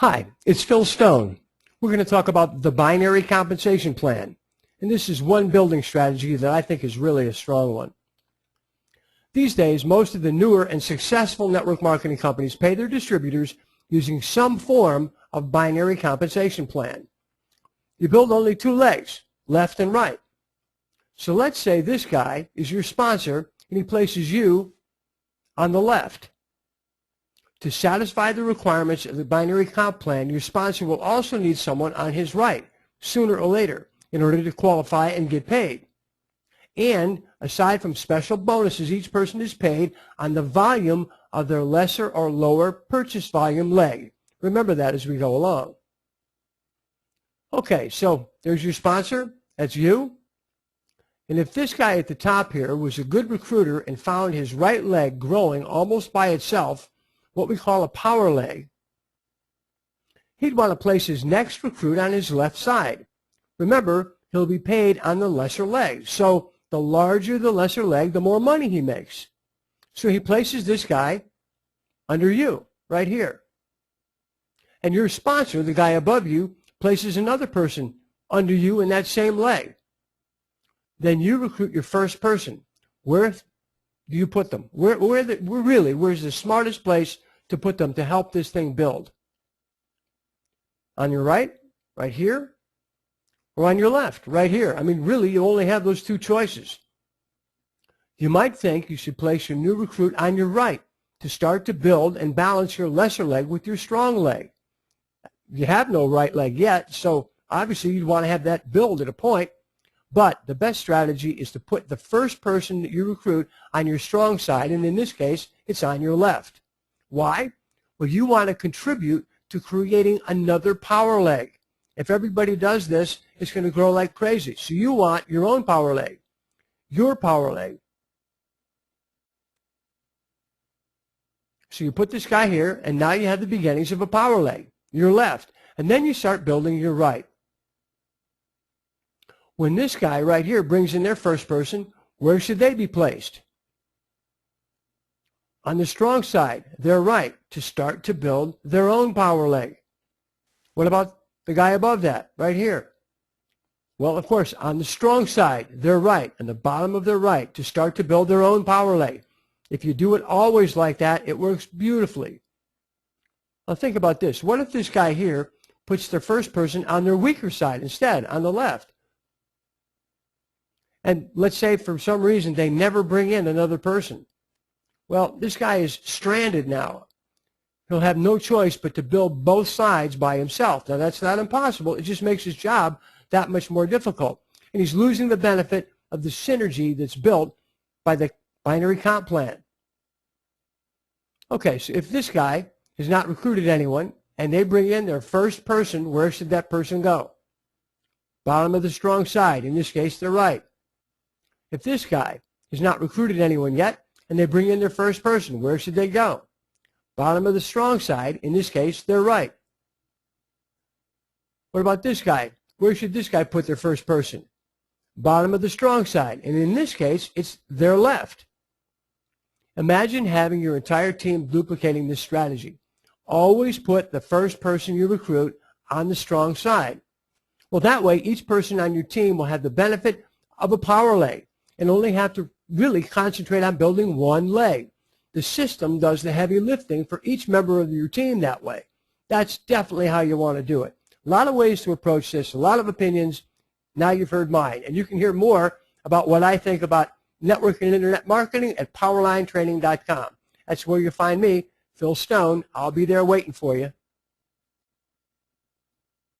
Hi, it's Phil Stone. We're going to talk about the binary compensation plan. And this is one building strategy that I think is really a strong one. These days, most of the newer and successful network marketing companies pay their distributors using some form of binary compensation plan. You build only two legs, left and right. So let's say this guy is your sponsor and he places you on the left. To satisfy the requirements of the binary comp plan, your sponsor will also need someone on his right, sooner or later, in order to qualify and get paid. And aside from special bonuses, each person is paid on the volume of their lesser or lower purchase volume leg. Remember that as we go along. Okay, so there's your sponsor. That's you. And if this guy at the top here was a good recruiter and found his right leg growing almost by itself, what we call a power leg, he'd want to place his next recruit on his left side. Remember, he'll be paid on the lesser leg. So the larger the lesser leg, the more money he makes. So he places this guy under you, right here. And your sponsor, the guy above you, places another person under you in that same leg. Then you recruit your first person. Where do you put them? Where's the smartest place to put them to help this thing build? On your right here, or on your left, right here? I mean, really, you only have those two choices. You might think you should place your new recruit on your right to start to build and balance your lesser leg with your strong leg. You have no right leg yet, so obviously you'd want to have that build at a point. But the best strategy is to put the first person that you recruit on your strong side, and in this case, it's on your left. Why? Well, you want to contribute to creating another power leg. If everybody does this, it's going to grow like crazy. So you want your own power leg, your power leg. So you put this guy here, and now you have the beginnings of a power leg, your left. And then you start building your right. When this guy right here brings in their first person, where should they be placed? On the strong side, their right, to start to build their own power leg. What about the guy above that, right here? Well, of course, on the strong side, their right, on the bottom of their right, to start to build their own power leg. If you do it always like that, it works beautifully. Now think about this. What if this guy here puts their first person on their weaker side instead, on the left? And let's say for some reason they never bring in another person. Well, this guy is stranded now. He'll have no choice but to build both sides by himself. Now, that's not impossible. It just makes his job that much more difficult. And he's losing the benefit of the synergy that's built by the binary comp plan. Okay, so if this guy has not recruited anyone and they bring in their first person, where should that person go? Bottom of the strong side, in this case, their right. If this guy has not recruited anyone yet and they bring in their first person, where should they go? Bottom of the strong side, in this case, their right. What about this guy? Where should this guy put their first person? Bottom of the strong side, and in this case, it's their left. Imagine having your entire team duplicating this strategy. Always put the first person you recruit on the strong side. Well, that way, each person on your team will have the benefit of a power leg and only have to really concentrate on building one leg. The system does the heavy lifting for each member of your team that way. That's definitely how you want to do it. A lot of ways to approach this, a lot of opinions. Now you've heard mine. And you can hear more about what I think about network and internet marketing at powerlinetraining.com. That's where you'll find me, Phil Stone. I'll be there waiting for you.